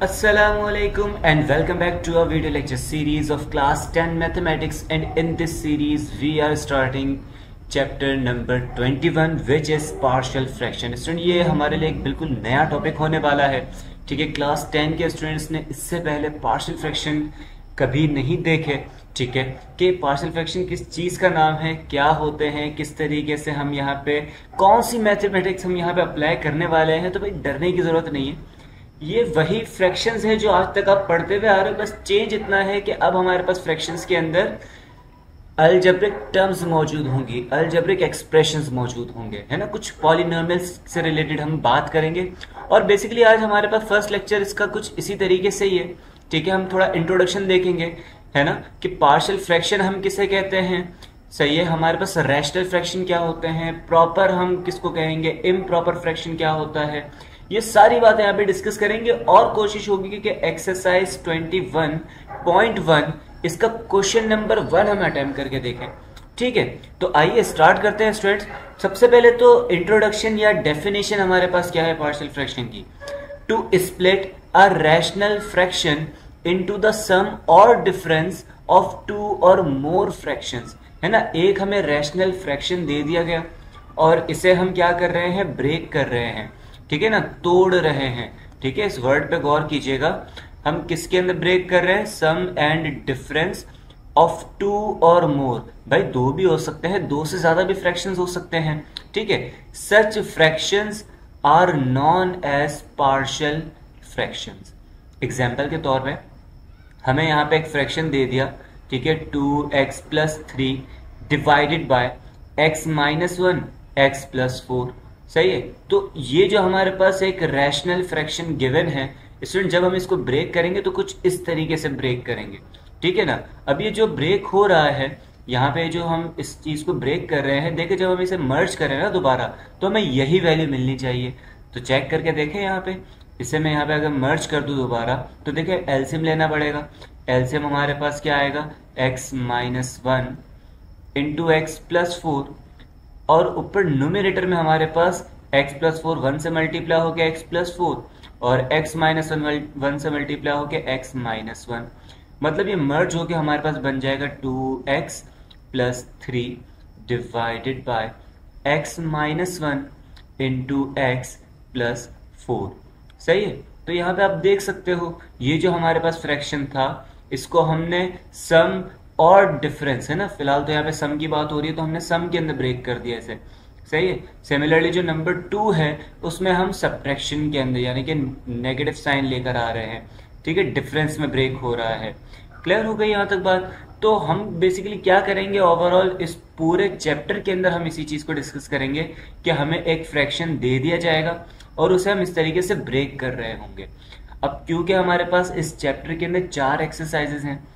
Assalamualaikum and welcome back to our video lecture series of class 10 mathematics, and in this series we are starting chapter number 21 which is partial fraction। Student ये हमारे लिए एक बिल्कुल नया topic होने वाला है। ठीक है, क्लास 10 के स्टूडेंट्स ने इससे पहले पार्शियल फ्रैक्शन कभी नहीं देखे। ठीक है, कि पार्शियल फ्रैक्शन किस चीज का नाम है, क्या होते हैं, किस तरीके से हम यहाँ पे कौन सी मैथमेटिक्स हम यहाँ पे अप्लाई करने वाले हैं। तो भाई डरने की जरूरत नहीं है, ये वही फ्रैक्शंस है जो आज तक आप पढ़ते हुए आ रहे हो। बस चेंज इतना है कि अब हमारे पास फ्रैक्शंस के अंदर अलजेब्रिक टर्म्स मौजूद होंगी, अलजेब्रिक एक्सप्रेशंस मौजूद होंगे, है ना। कुछ पॉलिनोमियल्स से रिलेटेड हम बात करेंगे और बेसिकली आज हमारे पास फर्स्ट लेक्चर इसका कुछ इसी तरीके से ही है। ठीक है, हम थोड़ा इंट्रोडक्शन देखेंगे, है ना, कि पार्शियल फ्रैक्शन हम किसे कहते हैं। सही है, हमारे पास रैशनल फ्रैक्शन क्या होते हैं, प्रॉपर हम किसको कहेंगे, इम्प्रॉपर फ्रैक्शन क्या होता है, ये सारी बातें यहाँ पे डिस्कस करेंगे। और कोशिश होगी कि एक्सरसाइज 21.1 इसका क्वेश्चन नंबर 1 हम अटेम्प्ट करके देखें। ठीक है, तो आइए स्टार्ट करते हैं स्टूडेंट्स। सबसे पहले तो इंट्रोडक्शन या डेफिनेशन हमारे पास क्या है पार्शियल फ्रैक्शन की। To split a rational fraction into the sum और डिफरेंस ऑफ टू और मोर फ्रैक्शंस, है ना। एक हमें रैशनल फ्रैक्शन दे दिया गया और इसे हम क्या कर रहे हैं, ब्रेक कर रहे हैं। ठीक है ना, तोड़ रहे हैं। ठीक है, इस वर्ड पे गौर कीजिएगा, हम किसके अंदर ब्रेक कर रहे हैं, सम एंड डिफरेंस ऑफ टू और मोर। भाई दो भी हो सकते हैं, दो से ज्यादा भी फ्रैक्शंस हो सकते हैं। ठीक है, such fractions are known as partial fractions. Example के तौर पे हमें यहाँ पे एक फ्रैक्शन दे दिया, ठीक है, 2x+3 divided by x-1 x+4। सही है, तो ये जो हमारे पास एक रैशनल फ्रैक्शन गिवन है स्टूडेंट, जब हम इसको ब्रेक करेंगे तो कुछ इस तरीके से ब्रेक करेंगे। ठीक है ना, अब ये जो ब्रेक हो रहा है यहाँ पे, जो हम इस चीज को ब्रेक कर रहे हैं, देखिए जब हम इसे मर्ज करें ना दोबारा तो हमें यही वैल्यू मिलनी चाहिए। तो चेक करके देखें यहाँ पे, इसे मैं यहाँ पे अगर मर्ज कर दूं दोबारा तो देखिए एलसीएम लेना पड़ेगा। एलसीएम हमारे पास क्या आएगा, x-1 इंटू x+4, और ऊपर न्यूमरेटर में हमारे पास x+4 1 से मल्टीप्लाई हो गया x+4 और x-1 से मल्टीप्लाई हो गया x-1। मतलब ये मर्ज होके हमारे पास बन जाएगा 2x+3 divided by x-1 into x+4। सही है, तो यहाँ पे आप देख सकते हो ये जो हमारे पास फ्रैक्शन था इसको हमने सम और डिफरेंस, है ना, फिलहाल तो यहाँ पे सम की बात हो रही है तो हमने सम के अंदर ब्रेक कर दिया इसे। सही है, सिमिलरली जो नंबर 2 है उसमें हम सब्ट्रैक्शन के अंदर यानी कि नेगेटिव साइन लेकर आ रहे हैं। ठीक है, डिफरेंस में ब्रेक हो रहा है। क्लियर हो गई यहाँ तक बात। तो हम बेसिकली क्या करेंगे, ओवरऑल इस पूरे चैप्टर के अंदर हम इसी चीज को डिस्कस करेंगे कि हमें एक फ्रैक्शन दे दिया जाएगा और उसे हम इस तरीके से ब्रेक कर रहे होंगे। अब क्योंकि हमारे पास इस चैप्टर के अंदर 4 एक्सरसाइजेस हैं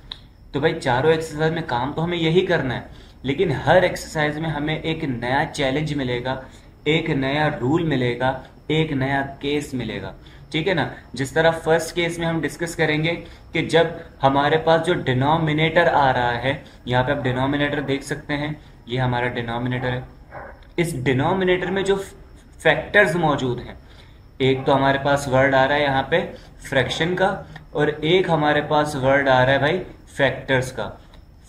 तो भाई चारों एक्सरसाइज में काम तो हमें यही करना है, लेकिन हर एक्सरसाइज में हमें एक नया चैलेंज मिलेगा, एक नया रूल मिलेगा, एक नया केस मिलेगा। ठीक है ना, जिस तरह फर्स्ट केस में हम डिस्कस करेंगे कि जब हमारे पास जो डिनोमिनेटर आ रहा है, यहाँ पे आप डिनोमिनेटर देख सकते हैं, ये हमारा डिनोमिनेटर है। इस डिनोमिनेटर में जो फैक्टर्स मौजूद हैं, एक तो हमारे पास वर्ड आ रहा है यहाँ पे फ्रैक्शन का और एक हमारे पास वर्ड आ रहा है भाई फैक्टर्स का।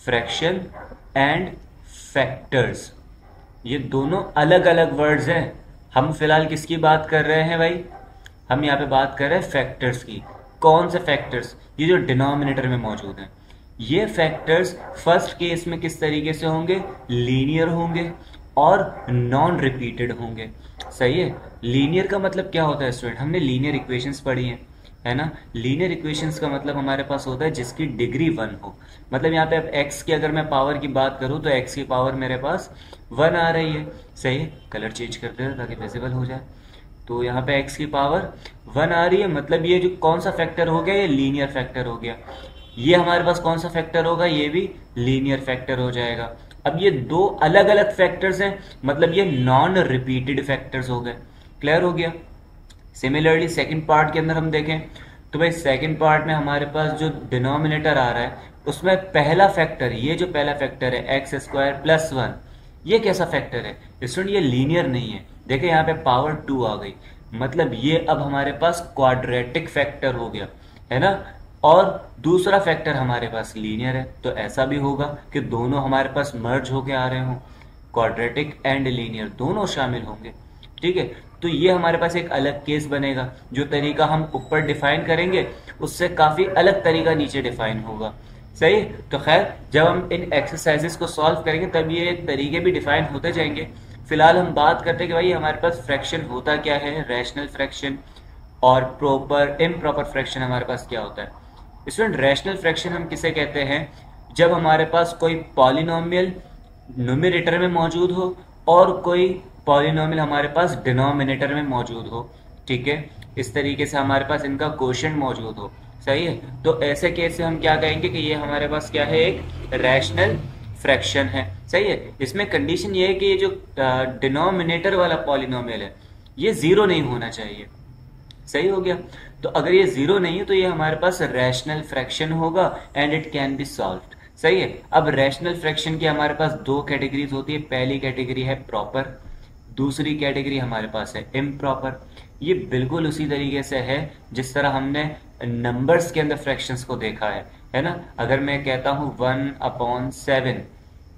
फ्रैक्शन एंड फैक्टर्स, ये दोनों अलग अलग वर्ड्स हैं। हम फिलहाल किसकी बात कर रहे हैं भाई, हम यहाँ पे बात कर रहे हैं फैक्टर्स की। कौन से फैक्टर्स, ये जो डिनोमिनेटर में मौजूद हैं। ये फैक्टर्स फर्स्ट केस में किस तरीके से होंगे, लीनियर होंगे और नॉन रिपीटेड होंगे। सही है, लीनियर का मतलब क्या होता है स्टूडेंट, हमने लीनियर इक्वेशंस पढ़ी हैं, है ना। लीनियर इक्वेशंस का मतलब हमारे पास होता है जिसकी डिग्री 1 हो। मतलब यहाँ पे अब x की अगर मैं पावर की बात करूँ तो x की पावर मेरे पास 1 आ रही है। सही है, कलर चेंज करते हैं ताकि विजिबल हो जाए। तो यहाँ पे x की पावर 1 आ रही है, मतलब ये जो कौन सा फैक्टर हो गया, ये लीनियर फैक्टर हो गया। ये हमारे पास कौन सा फैक्टर होगा, ये भी लीनियर फैक्टर हो जाएगा। अब ये दो अलग अलग फैक्टर्स हैं, मतलब ये नॉन रिपीटेड फैक्टर्स हो गए। क्लियर हो गया। सिमिलरली सेकंड पार्ट के अंदर हम देखें तो भाई सेकंड पार्ट में हमारे पास जो डिनोमिनेटर आ रहा है उसमें पहला फैक्टर, ये जो पहला फैक्टर है x² + 1, ये कैसा फैक्टर है स्टूडेंट, ये लीनियर नहीं है। देखिए यहाँ पे पावर 2 आ गई, मतलब ये अब हमारे पास क्वाड्रेटिक फैक्टर हो गया। है ना। और दूसरा फैक्टर हमारे पास लीनियर है, तो ऐसा भी होगा कि दोनों हमारे पास मर्ज होके आ रहे हों, क्वाड्रेटिक एंड लीनियर दोनों शामिल होंगे। ठीक है, तो ये हमारे पास एक अलग केस बनेगा। जो तरीका हम ऊपर डिफाइन करेंगे उससे काफी अलग तरीका नीचे डिफाइन होगा। सही। तो खैर, जब हम इन एक्सरसाइजेस को सॉल्व करेंगे तब ये तरीके भी डिफाइन होते जाएंगे। फिलहाल हम बात करते हैं कि भाई हमारे पास फ्रैक्शन होता क्या है, रैशनल फ्रैक्शन, और प्रॉपर इम्प्रॉपर फ्रैक्शन हमारे पास क्या होता है। स्टूडेंट, रैशनल फ्रैक्शन हम किसे कहते हैं? जब हमारे पास कोई पॉलिनोमियल न्यूमरेटर में मौजूद हो और कोई पॉलिनोमियल हमारे पास डिनोमिनेटर में मौजूद हो। ठीक है, इस तरीके से हमारे पास इनका क्वोशिएंट मौजूद हो। सही है, तो ऐसे केस से हम क्या कहेंगे कि ये हमारे पास क्या है, एक रैशनल फ्रैक्शन है। सही है, इसमें कंडीशन ये है कि ये जो डिनोमिनेटर वाला पॉलिनोमियल है ये जीरो नहीं होना चाहिए। सही हो गया। तो अगर ये जीरो नहीं है तो ये हमारे पास रैशनल फ्रैक्शन होगा and it can be solved. सही है। अब रैशनल फ्रैक्शन की हमारे पास दो कैटेगरीज होती है। पहली कैटेगरी है प्रॉपर, दूसरी कैटेगरी हमारे पास है इम्प्रॉपर। ये बिल्कुल उसी तरीके से है जिस तरह हमने नंबर्स के अंदर फ्रैक्शंस को देखा है ना। अगर मैं कहता हूं 1/7,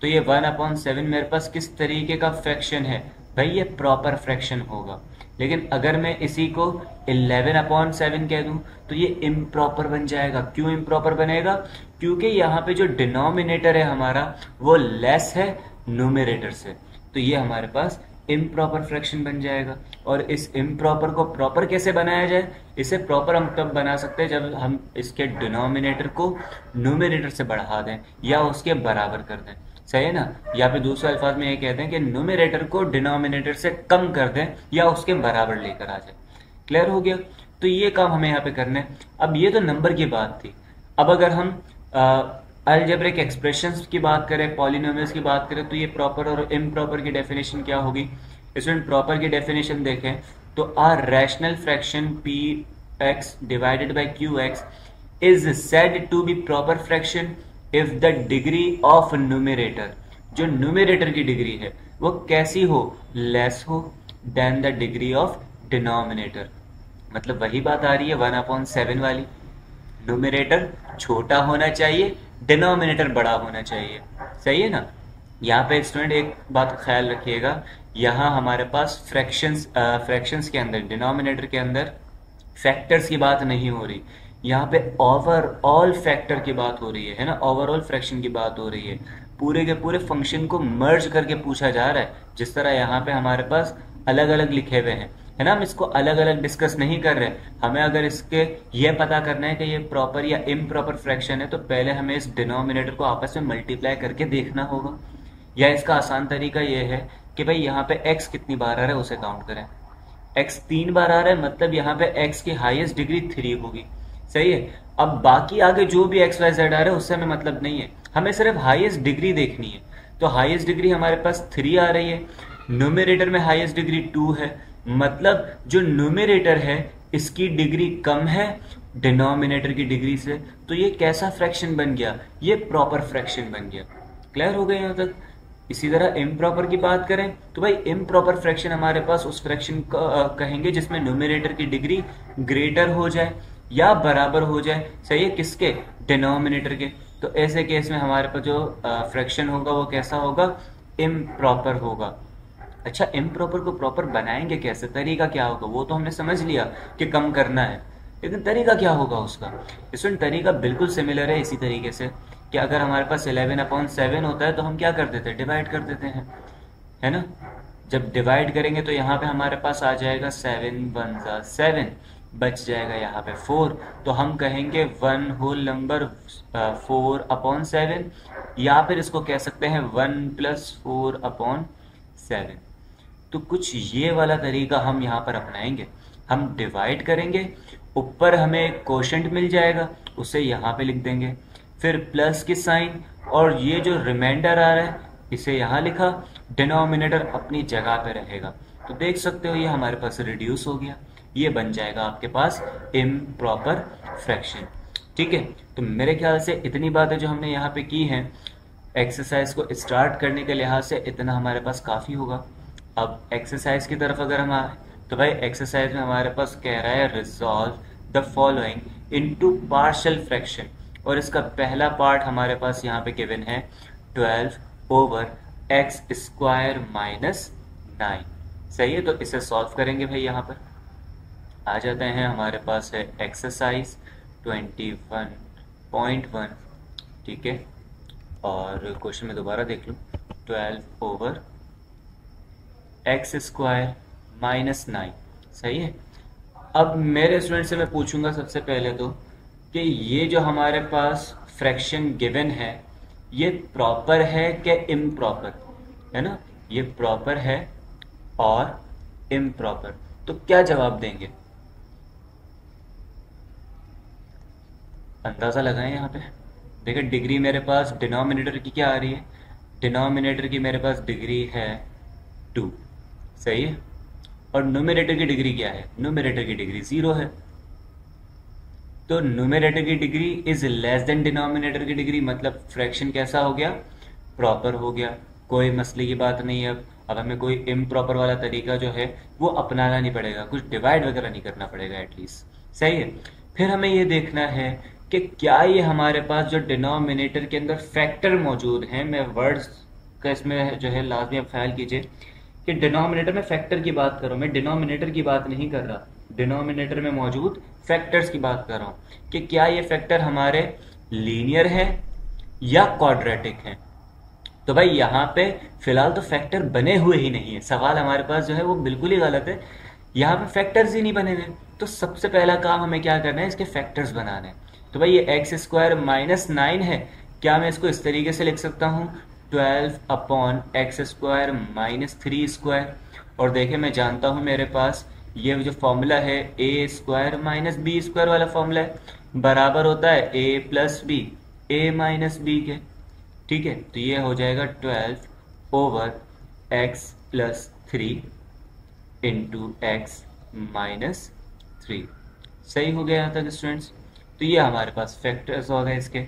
तो ये 1/7 मेरे पास किस तरीके का फ्रैक्शन है भाई, ये प्रॉपर फ्रैक्शन होगा। लेकिन अगर मैं इसी को 11/7 कह दूं तो ये इम्प्रॉपर बन जाएगा। क्यों इम्प्रॉपर बनेगा? क्योंकि यहाँ पे जो डिनोमिनेटर है हमारा वो लेस है न्यूमरेटर से, तो ये हमारे पास इम्प्रॉपर फ्रैक्शन बन जाएगा। और इस इम्प्रॉपर को प्रॉपर कैसे बनाया जाए? इसे प्रॉपर हम तब बना सकते हैं जब हम इसके डिनोमिनेटर को न्यूमरेटर से बढ़ा दें या उसके बराबर कर दें। सही है ना। या फिर दूसरे अल्फाज में ये कहते हैं कि न्यूमरेटर को डिनोमिनेटर से कम कर दें या उसके बराबर लेकर आ जाए। क्लियर हो गया। तो ये काम हमें यहाँ पे करना है। अब ये तो नंबर की बात थी। अब अगर हम अलजेब्रिक एक्सप्रेशंस की बात करें, पॉलिनोमियल्स की बात करें, तो ये प्रॉपर और इम्प्रॉपर की डेफिनेशन क्या होगी? स्टूडेंट, प्रॉपर की डेफिनेशन देखें तो R rational fraction P X divided by Q X is said to be proper fraction if the degree of numerator, जो न्यूमरेटर की डिग्री है वो कैसी हो, लेस हो then the degree of denominator. मतलब वही बात आ रही है 1/7 वाली, न्यूमरेटर छोटा होना चाहिए, डिनोमिनेटर बड़ा होना चाहिए। सही है ना। यहाँ पे स्टूडेंट एक बात ख्याल रखिएगा, यहाँ हमारे पास फ्रैक्शंस के अंदर, डिनोमिनेटर के अंदर फैक्टर्स की बात नहीं हो रही, यहाँ पे ओवरऑल फैक्टर की बात हो रही है ना, ओवरऑल फ्रैक्शन की बात हो रही है। पूरे के पूरे फंक्शन को मर्ज करके पूछा जा रहा है। जिस तरह यहाँ पे हमारे पास अलग अलग लिखे हुए हैं, है ना, हम इसको अलग अलग डिस्कस नहीं कर रहे। हमें अगर इसके ये पता करना है कि ये प्रॉपर या इम्प्रॉपर फ्रैक्शन है तो पहले हमें इस डिनोमिनेटर को आपस में मल्टीप्लाई करके देखना होगा। या इसका आसान तरीका ये है कि भाई यहाँ पे x कितनी बार आ रहा है उसे काउंट करें। x 3 बार आ रहा है, मतलब यहाँ पे x की हाईएस्ट डिग्री 3 होगी। सही है। अब बाकी आगे जो भी x y z आ रहा है उससे हमें मतलब नहीं है, हमें सिर्फ हाईएस्ट डिग्री देखनी है। तो हाईएस्ट डिग्री हमारे पास 3 आ रही है, न्यूमरेटर में हाईएस्ट डिग्री 2 है, मतलब जो न्यूमरेटर है इसकी डिग्री कम है डिनोमिनेटर की डिग्री से। तो ये कैसा फ्रैक्शन बन गया? ये प्रॉपर फ्रैक्शन बन गया। क्लियर हो गया यहाँ तक। इसी तरह इम्प्रॉपर की बात करें तो भाई इम्प्रॉपर फ्रैक्शन हमारे पास उस फ्रैक्शन को कहेंगे जिसमें न्यूमरेटर की डिग्री ग्रेटर हो जाए या बराबर हो जाए। सही है, किसके? डिनोमिनेटर के। तो ऐसे केस में हमारे पास जो फ्रैक्शन होगा वो कैसा होगा? इम्प्रॉपर होगा। अच्छा, इम्प्रॉपर को प्रॉपर बनाएंगे कैसे? तरीका क्या होगा? वो तो हमने समझ लिया कि कम करना है, लेकिन तरीका क्या होगा उसका? इसमें तरीका बिल्कुल सिमिलर है इसी तरीके से कि अगर हमारे पास 11/7 होता है तो हम क्या कर देते हैं? डिवाइड कर देते हैं, है ना। जब डिवाइड करेंगे तो यहाँ पे हमारे पास आ जाएगा 7 1 7, बच जाएगा यहाँ पे 4। तो हम कहेंगे 1 होल नंबर 4/7, या फिर इसको कह सकते हैं 1 + 4/7। तो कुछ ये वाला तरीका हम यहाँ पर अपनाएंगे। हम डिवाइड करेंगे, ऊपर हमें क्वोशेंट मिल जाएगा, उसे यहाँ पे लिख देंगे, फिर प्लस की साइन, और ये जो रिमाइंडर आ रहा है इसे यहाँ लिखा, डिनोमिनेटर अपनी जगह पे रहेगा। तो देख सकते हो ये हमारे पास रिड्यूस हो गया। ये बन जाएगा आपके पास इम्प्रॉपर फ्रैक्शन। ठीक है, तो मेरे ख्याल से इतनी बातें जो हमने यहाँ पे की हैं एक्सरसाइज को स्टार्ट करने के लिहाज से, इतना हमारे पास काफ़ी होगा। अब एक्सरसाइज की तरफ अगर हम आए तो भाई एक्सरसाइज में हमारे पास कह रहा है resolve the following into partial fraction, और इसका पहला पार्ट हमारे पास यहाँ पे गिवन है 12 ओवर एक्स स्क्वायर माइनस 9। सही है, तो इसे सॉल्व करेंगे भाई। यहाँ पर आ जाते हैं, हमारे पास है एक्सरसाइज 21.1, ठीक है। और क्वेश्चन में दोबारा देख लूँ, 12 ओवर एक्स स्क्वायर माइनस 9। सही है। अब मेरे स्टूडेंट से मैं पूछूंगा सबसे पहले तो कि ये जो हमारे पास फ्रैक्शन गिवन है ये प्रॉपर है कि इम्प्रॉपर, है ना। ये प्रॉपर है और इम्प्रॉपर, तो क्या जवाब देंगे, अंदाजा लगाएं। यहाँ पे देखिए डिग्री मेरे पास डिनोमिनेटर की क्या आ रही है, डिनोमिनेटर की मेरे पास डिग्री है 2। सही है। और न्यूमरेटर की डिग्री क्या है, न्यूमरेटर की डिग्री 0 है। तो न्यूमरेटर की degree is less than denominator की डिग्री, मतलब फ्रैक्शन कैसा हो गया, प्रॉपर हो गया। कोई मसले की बात नहीं है। अब हमें कोई इम्प्रॉपर वाला तरीका जो है वो अपनाना नहीं पड़ेगा, कुछ डिवाइड वगैरह नहीं करना पड़ेगा एटलीस्ट। सही है। फिर हमें ये देखना है कि क्या ये हमारे पास जो डिनोमिनेटर के अंदर फैक्टर मौजूद हैं, मैं वर्ड्स का इसमें जो है लाजमी आप ख्याल कीजिए कि डिनोमिनेटर में फैक्टर की बात कर रहा हूँ, मैं डिनोमिनेटर की बात नहीं कर रहा, डिनोमिनेटर में मौजूद फैक्टर्स की बात कर रहा हूँ कि क्या ये फैक्टर हमारे लीनियर है या क्वाड्रेटिक है। तो भाई यहाँ पे फिलहाल तो फैक्टर बने हुए ही नहीं है, सवाल हमारे पास जो है वो बिल्कुल ही गलत है। यहाँ पे फैक्टर्स ही नहीं बने हुए, तो सबसे पहला काम हमें क्या करना है, इसके फैक्टर्स बनाने हैं। तो भाई ये एक्स स्क्वायर माइनस 9 है, क्या मैं इसको इस तरीके से लिख सकता हूँ 12 upon x square minus 3 square. और देखे मैं जानता हूँ मेरे पास ये जो फॉर्मूला है ए स्क्वायर माइनस बी स्क्वायर वाला फॉर्मूला है, बराबर होता है ए प्लस बी, ए माइनस बी के। ठीक है, तो ये हो जाएगा 12 over x plus 3 into x minus 3। सही हो गया यहाँ तक स्टूडेंट्स। तो ये हमारे पास फैक्टर्स हो गए इसके।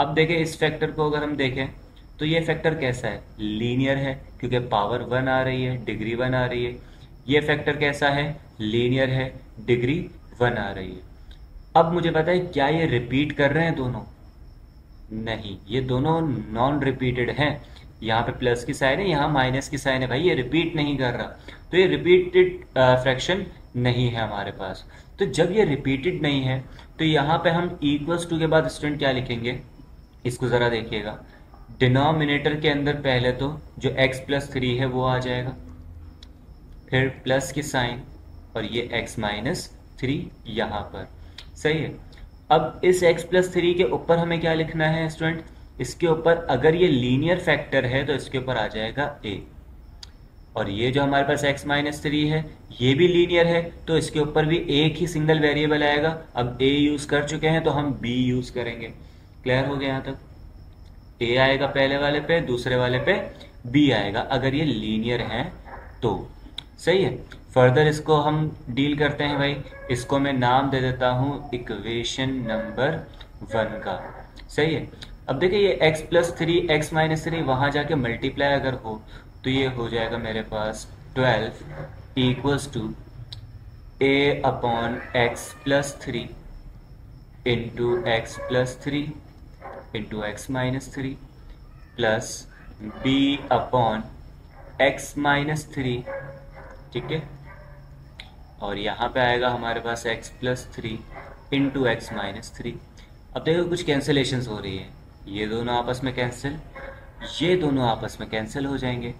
अब देखें इस फैक्टर को अगर हम देखें तो ये फैक्टर कैसा है, लीनियर है क्योंकि पावर 1 आ रही है, डिग्री 1 आ रही है। ये फैक्टर कैसा है, लीनियर है, डिग्री 1 आ रही है। अब मुझे पता है क्या ये रिपीट कर रहे हैं दोनों, नहीं, ये दोनों नॉन रिपीटेड हैं। यहाँ पे प्लस की साइन है, यहाँ माइनस की साइन है, भाई ये रिपीट नहीं कर रहा, तो ये रिपीटेड फ्रैक्शन नहीं है हमारे पास। तो जब ये रिपीटेड नहीं है तो यहाँ पे हम इक्वल्स टू के बाद स्टूडेंट क्या लिखेंगे, इसको जरा देखिएगा। डिनोमिनेटर के अंदर पहले तो जो x प्लस 3 है वो आ जाएगा, फिर प्लस की साइन और ये x माइनस 3 यहाँ पर। सही है। अब इस x प्लस 3 के ऊपर हमें क्या लिखना है स्टूडेंट, इसके ऊपर अगर ये लीनियर फैक्टर है तो इसके ऊपर आ जाएगा a, और ये जो हमारे पास x माइनस 3 है ये भी लीनियर है तो इसके ऊपर भी एक ही सिंगल वेरिएबल आएगा। अब a यूज कर चुके हैं तो हम b यूज करेंगे। क्लियर हो गया यहाँ तक, a आएगा पहले वाले पे, दूसरे वाले पे b आएगा अगर ये लीनियर है तो। सही है। फर्दर इसको हम डील करते हैं भाई, इसको मैं नाम दे देता हूँ इक्वेशन नंबर 1 का। सही है। अब देखिए ये x प्लस 3 x माइनस 3 वहां जाके मल्टीप्लाई अगर हो तो ये हो जाएगा मेरे पास 12 equals to a upon x plus 3 into x plus 3 into x minus 3 plus b upon x minus 3। ठीक है, और यहाँ पे आएगा हमारे पास x plus 3 into x minus 3। अब देखो कुछ कैंसिलेशंस हो रही है, ये दोनों आपस में कैंसिल, ये दोनों आपस में कैंसिल हो जाएंगे।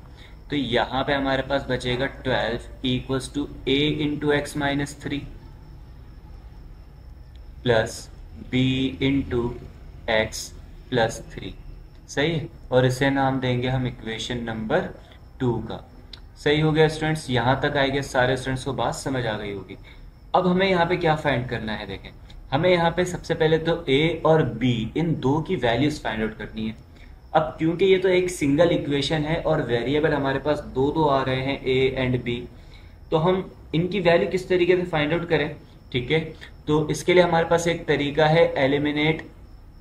तो यहाँ पे हमारे पास बचेगा 12 equals to a into x minus 3 plus b into x plus 3। सही है, और इसे नाम देंगे हम इक्वेशन नंबर 2 का। सही हो गया स्टूडेंट्स, यहाँ तक आएंगे सारे स्टूडेंट्स को बात समझ आ गई होगी। अब हमें यहाँ पे क्या फाइंड करना है, देखें हमें यहाँ पे सबसे पहले तो a और b इन दो की वैल्यूज फाइंड आउट करनी है। अब क्योंकि ये तो एक सिंगल इक्वेशन है और वेरिएबल हमारे पास दो आ रहे हैं a एंड b, तो हम इनकी वैल्यू किस तरीके से फाइंड आउट करें। ठीक है, तो इसके लिए हमारे पास एक तरीका है eliminate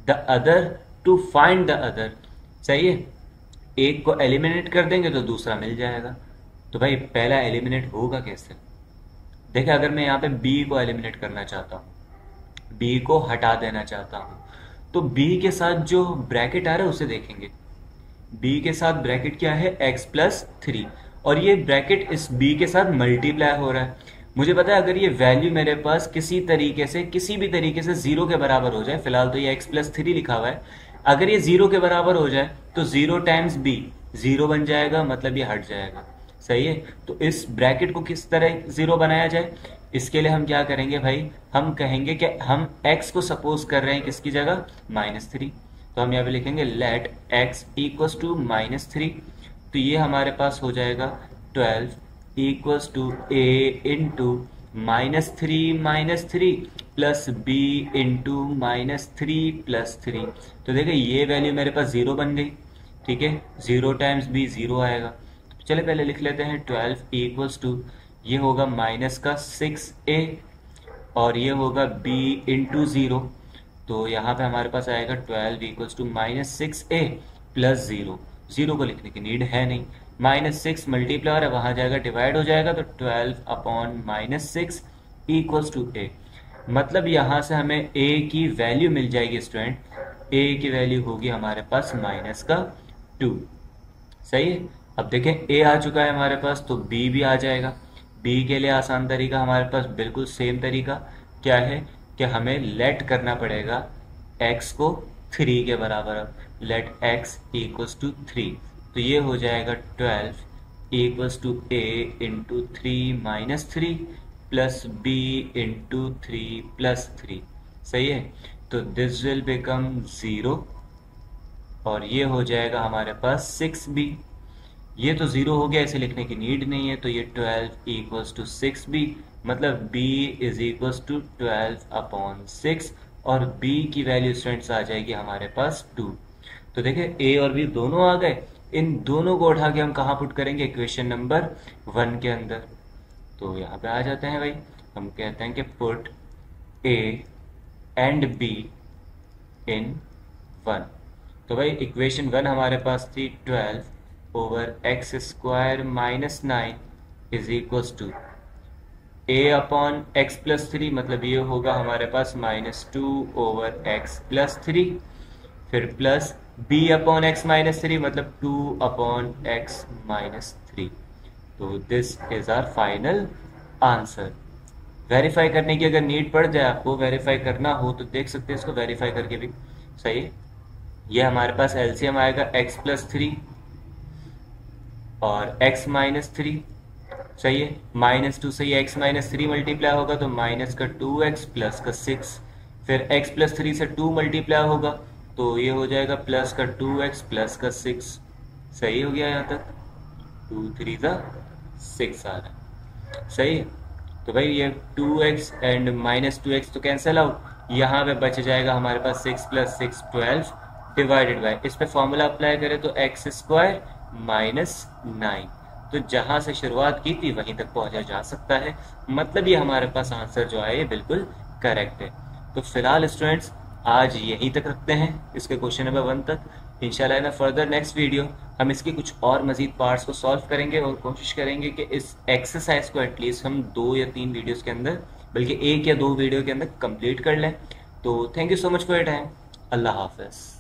the other to find the other. सही है, एक को एलिमिनेट कर देंगे तो दूसरा मिल जाएगा। तो भाई पहला एलिमिनेट होगा कैसे, देखिए अगर मैं यहाँ पे b को एलिमिनेट करना चाहता हूँ बी को हटा देना चाहता हूँ। तो बी के साथ जो ब्रैकेट आ रहा है उसे देखेंगे। बी के साथ ब्रैकेट क्या है, x+3, और ये ब्रैकेट इस बी के साथ मल्टीप्लाई हो रहा है। मुझे पता है अगर ये वैल्यू मेरे पास किसी भी तरीके से 0 के बराबर हो जाए, फिलहाल तो ये x+3 लिखा हुआ है, अगर ये 0 के बराबर हो जाए तो 0 टाइम्स b 0 बन जाएगा, मतलब ये हट जाएगा। सही है। तो इस ब्रैकेट को किस तरह 0 बनाया जाए, इसके लिए हम क्या करेंगे भाई, हम कहेंगे कि हम x को सपोज कर रहे हैं किसकी जगह, -3। तो हम यहाँ पे लिखेंगे लेट x इक्वल्स टू -3। तो ये हमारे पास हो जाएगा 12 equals to a into -3 plus b into -3 तो देखिए ये वैल्यू मेरे पास 0 बन गई। ठीक है, 0 टाइम्स b 0 आएगा। चले पहले लिख लेते हैं 12 इक्वल्स टू, ये होगा -6a और ये होगा b इंटू 0। तो यहाँ पे हमारे पास आएगा 12 इक्वल्स टू -6a प्लस 0। 0 को लिखने की नीड है नहीं, -6 मल्टीप्लाई है वहाँ जाएगा डिवाइड हो जाएगा, तो 12/-6 इक्वल्स टू a। मतलब यहाँ से हमें a की वैल्यू मिल जाएगी स्टूडेंट, a की वैल्यू होगी हमारे पास -2। सही है। अब देखें a आ चुका है हमारे पास, तो b भी आ जाएगा। b के लिए आसान तरीका हमारे पास बिल्कुल सेम तरीका क्या है कि हमें लेट करना पड़ेगा x को 3 के बराबर। अब लेट x इक्वल्स टू 3, तो ये हो जाएगा 12 equals to a into 3 plus b into 3+3। सही है। तो दिस विल बिकम 0 और ये हो जाएगा हमारे पास 6b। ये तो 0 हो गया, इसे लिखने की नीड नहीं है, तो ये 12 इक्वल्स टू 6b, मतलब b इज इक्वल्स टू 12/6 और b की वैल्यू स्टूडेंट्स आ जाएगी हमारे पास 2। तो देखिए a और b दोनों आ गए, इन दोनों को उठा के हम कहाँ पुट करेंगे, इक्वेशन नंबर 1 के अंदर। तो यहाँ पे आ जाते हैं भाई, हम कहते हैं कि पुट a एंड b इन 1। तो भाई इक्वेशन 1 हमारे पास थी 12/(x² - 9) is equals to a/(x+3), मतलब ये होगा हमारे पास -2/(x+3), फिर प्लस b/(x-3), मतलब 2/(x-3). तो this is our final answer. Verify करने की अगर नीड पड़ जाए, आपको वेरीफाई करना हो तो देख सकते हैं इसको वेरीफाई करके भी। सही है। ये हमारे पास एलसीएम आएगा x+3 और x-3। सही है। -2 से ये x-3 मल्टीप्लाई होगा तो माइनस का 2x प्लस का 6, फिर x+3 से 2 मल्टीप्लाई होगा तो ये हो जाएगा प्लस का 2x प्लस का 6। सही हो गया यहाँ तक, 2 3 6 आ रहा है। सही है। तो भाई ये 2x एंड -2x तो कैंसिल आउट, यहाँ पे बच जाएगा हमारे पास 6 + 6 12 डिवाइडेड बाय, इस पे फॉर्मूला अप्लाई करें तो x² - 9। तो जहां से शुरुआत की थी वहीं तक पहुंचा जा सकता है, मतलब ये हमारे पास आंसर जो है ये बिल्कुल करेक्ट है। तो फिलहाल स्टूडेंट्स आज यहीं तक रखते हैं, इसके क्वेश्चन नंबर 1 तक। इंशाल्लाह इन फर्दर नेक्स्ट वीडियो हम इसके कुछ और मजीद पार्ट्स को सॉल्व करेंगे और कोशिश करेंगे कि इस एक्सरसाइज को एटलीस्ट हम 2 या 3 वीडियोस के अंदर, बल्कि 1 या 2 वीडियो के अंदर कंप्लीट कर लें। तो thank you so much for your time. अल्लाह हाफिज़।